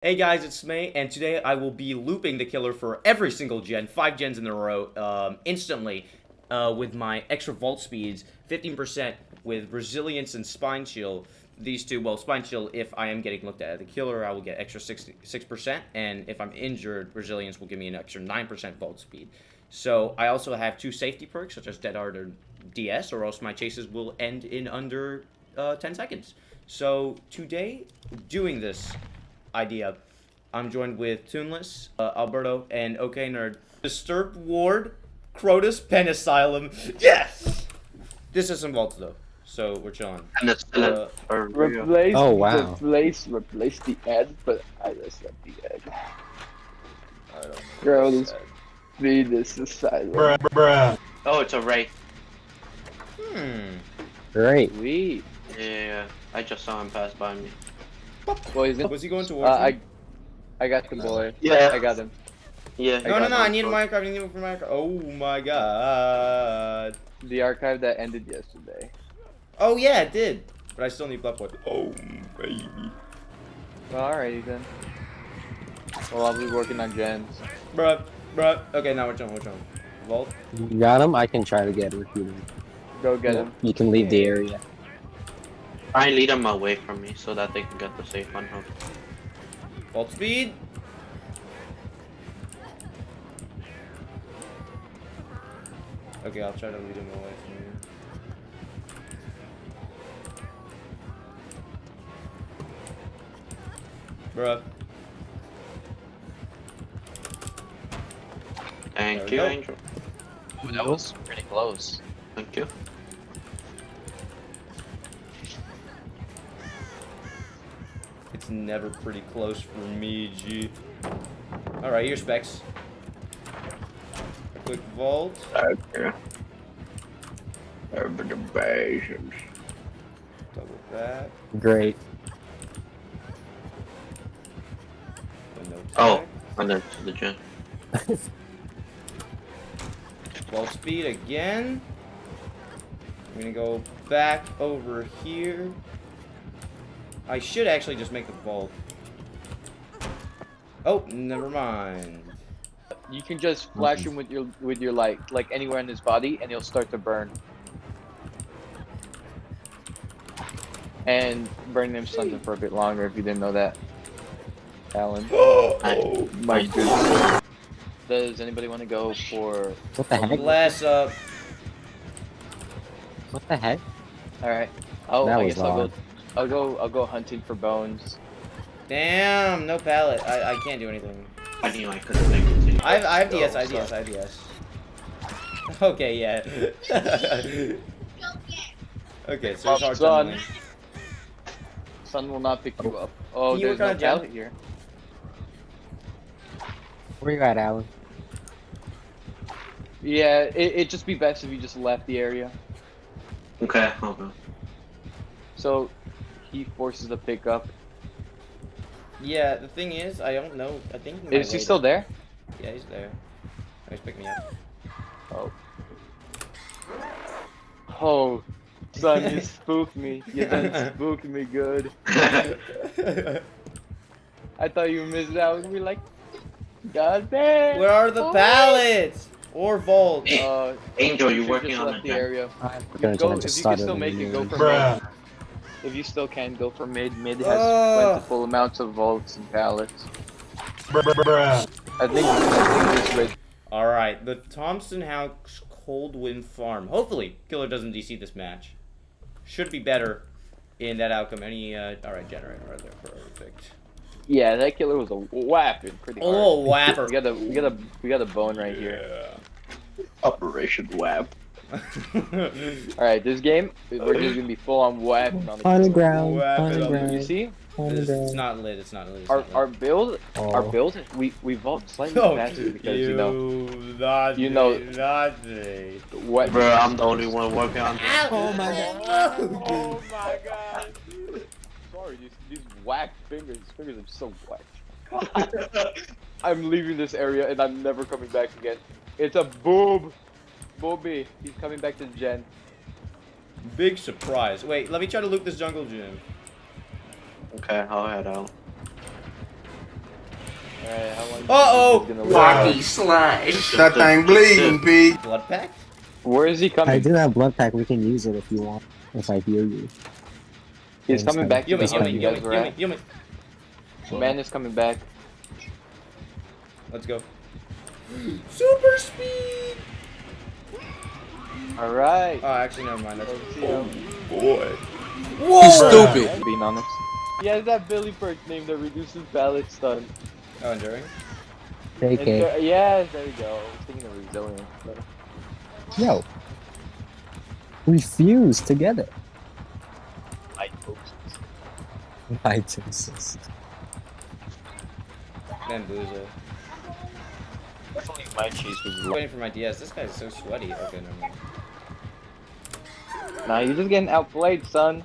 Hey guys, it's May, and today I will be looping the killer for every single gen, 5 gens in a row, instantly, with my extra vault speeds, 15% with resilience and spine chill. These two, well, spine chill, if I am getting looked at as a killer, I will get extra 6%, and if I'm injured, resilience will give me an extra 9% vault speed. So, I also have 2 safety perks, such as Dead Hard or DS, or else my chases will end in under 10 seconds. So, today, doing this idea. I'm joined with Tuneless, Alberto, and OK Nerd. Disturbed Ward, Crotus, Pen Asylum. Yes! This is some vaults though, so we're chilling. And it's still Replace, Oh, wow. replace the ad, but I just left the ad. I don't know. Girl, this Venus asylum. Bruh. Oh, it's a Ray. Great. Sweet. Yeah, I just saw him pass by me. Well, he's Was he going towards me? I got the boy. Yeah. I got him. Yeah. No, I need a Minecraft. I need a Minecraft. Oh my god. The archive that ended yesterday. Oh yeah, it did. But I still need Blood Boy. Oh, baby. Well, alrighty then. Well, I'll be working on gens. Bruh. Okay, now which one? Vault? You got him? I can try to get recruited. Go get him. You can leave the area. Try and lead them away from me so that they can get the safe one. Vault speed. Okay, I'll try to lead him away from you. Bruh. Thank There we you, go. Angel. Ooh, that was pretty close. Thank you. It's never pretty close for me, G. Alright, here's specs. A quick vault. Okay. Over the patience. Double that. Great. Window Oh, tag. and then to the gen. Vault speed again. I'm gonna go back over here. I should actually just make the vault. Oh, never mind. You can just flash him with your light, like anywhere in his body, and he'll start to burn. And burn them something for a bit longer if you didn't know that. Alan. Oh My goodness. Does anybody want to go for? What the heck? Glass up. What the heck? All right. Oh, That I was guess I'll go hunting for bones. Damn, no pallet. I can't do anything. I knew I couldn't make it. I have DS, I have DS. Okay, yeah. Okay, so it's hard Son. tunneling. Sun will not pick you up. Oh, Can you there's work on no a gem? pallet here. Where you at, Alan? Yeah, it'd just be best if you just left the area. Okay, hold on. So he forces the pickup. Yeah, the thing is, I don't know. I think he Is he still there? Yeah, he's there. Oh, he's picking me up. Oh. Oh, son, you spooked me. You done spooked me good. I thought you missed out. I was gonna be like, God damn. Where are the boy." pallets? Or vault? Angel, you should working just on left the the gen? area. We're Go, gonna if just you can start still over make it, go new. for mid. If you still can, go for mid. Mid has plentiful amounts of vaults and pallets. I think this way. Alright, the Thompson House Cold Wind Farm. Hopefully, Killer doesn't DC this match. Should be better in that outcome. Any, alright, generator right there. Perfect. Yeah, that killer was a whapping pretty hard. Oh, whapper. We got a bone right here. Operation Whap. Alright, this game, we're just gonna be full on whapping on the On the killer. ground. What On the happened? You ground. see? On the It's ground. not lit, it's not lit. Our build, Oh. we vault slightly Oh, faster because you know not you know- not me. what. Bro, I'm the only one working on this. Oh my god. Oh my god! Sorry, these whack fingers. These fingers are so whack. I'm leaving this area and I'm never coming back again. It's a boob. Booby. He's coming back to the gen. Big surprise. Wait, let me try to loot this jungle gym. Okay, I'll head out. Alright, how long Uh-oh. is this gonna last? slide. That thing bleeding, Pete. Blood pack? Where is he I coming? do have blood pack. We can use it if you want. If I heal you. He's coming back to Yumi, the He's house Yumi, you coming guys Yumi, were Yumi, at. Yumi. Man is coming back. Let's go. Super speed! Alright. Oh, actually, never mind. That's Let's see him. boy. Whoa! Stupid. Being honest. He has that Billy perk name that reduces pallet stun. Oh, enduring? Take it. Yes, there you go. I was thinking of resilience. But... Yo. We fuse together. Mitosis. Bamboozle. Definitely my cheese was Waiting for my DS. This guy's so sweaty. Okay, never mind. Nah, you're just getting outplayed, son.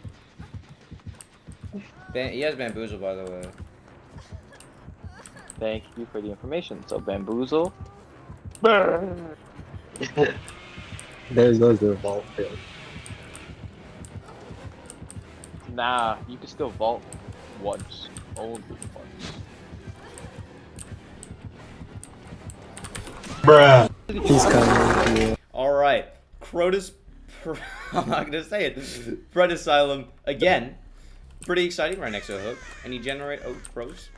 He has bamboozle, by the way. Thank you for the information. So bamboozle. There goes the vault field. Nah, you can still vault once. Only once. Bruh. He's coming. Yeah. Alright. Crotus. I'm not gonna say it. Fred Asylum again. Pretty exciting right next to a hook. And you generate crows.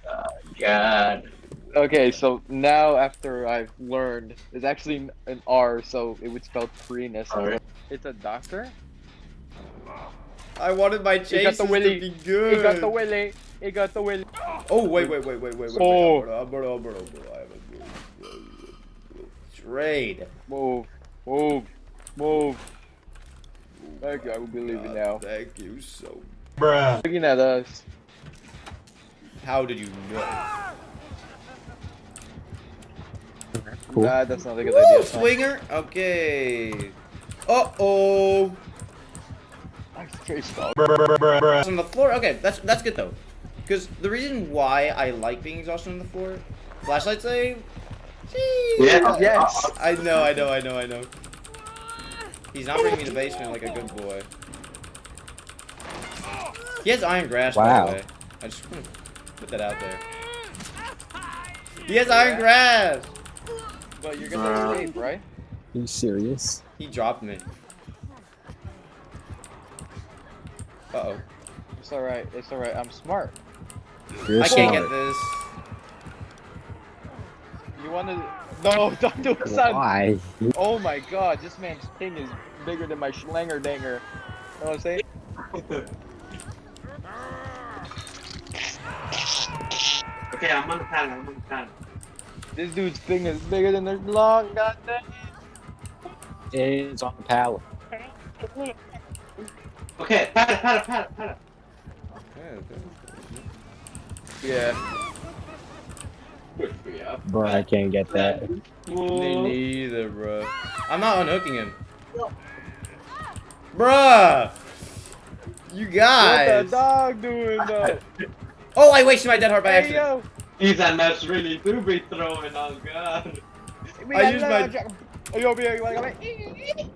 God. Okay, so now after I've learned, it's actually an R, so it would spell freeness. Alright. It's a doctor. I wanted my He got chases the to willy. be good. He got the willy. He got the willy. Oh, wait. Oh. Trade. Move. Move. Move. Thank you, I will be leaving now. Thank you so. Bruh. Looking at us. How did you know? Cool. Nah, that's not a good Woo, idea. son. swinger. Okay. Uh-oh. I'm straight dog. On the floor. Okay, that's good though. Because the reason why I like being exhausted on the floor, flashlight save. Yeah. Yes. I know. He's not bringing me to the basement like a good boy. He has iron grasp, by Wow. the way. I just want to put that out there. He has iron grasp! But you're gonna escape, right? Are you serious? He dropped me. Uh-oh. It's alright. It's alright. I'm smart. You're I can't smart. get this. You wanna? No, don't do it, son. Why? Oh my God, this man's ping is bigger than my schlanger danger. You know what I'm saying? Okay, I'm on the panel. This dude's ping is bigger than their long goddamn. It's on the pallet. Okay, pat it. Yeah. Bro, I can't get that. Me neither, bro. I'm not unhooking him. Bruh! You What guys! the dog doing though? Oh, I wasted my dead heart by Hey accident. yo! These nuts really do be throwing on God. I used my- Are you over here? You wanna come in?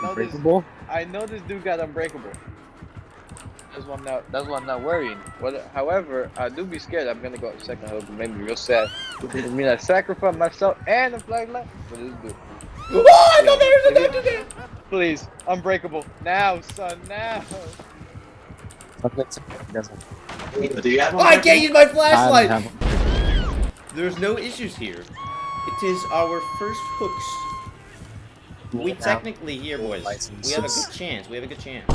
Unbreakable? I know this dude got unbreakable. That's why I'm not worrying. However, I do be scared. I'm gonna go out second hook and make me real sad. I mean, I sacrifice myself and the flashlight for this dude. Oh, I thought there was a doctor there! Please, unbreakable now, son, now. Do you have Oh, I can't use my I flashlight! don't have There's no issues here. It is our first hooks. We technically here, boys. We have a good chance. We have a good chance.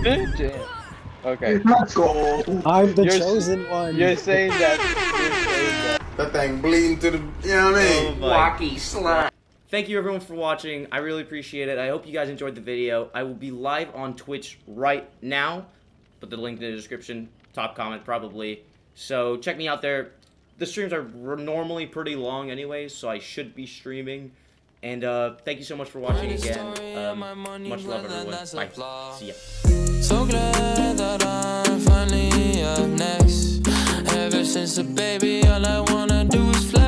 Good jam. Okay. Let's go. I'm the You're- chosen one. You're saying that. That thing bleeding to the, you know what I mean? Wacky slime. Thank you everyone for watching. I really appreciate it. I hope you guys enjoyed the video. I will be live on Twitch right now. Put the link in the description. Top comment probably. So check me out there. The streams are normally pretty long anyways, so I should be streaming. And thank you so much for watching again. Much love everyone. Bye. See ya. So glad that I'm finally up next. Ever since a baby, all I wanna do is fly.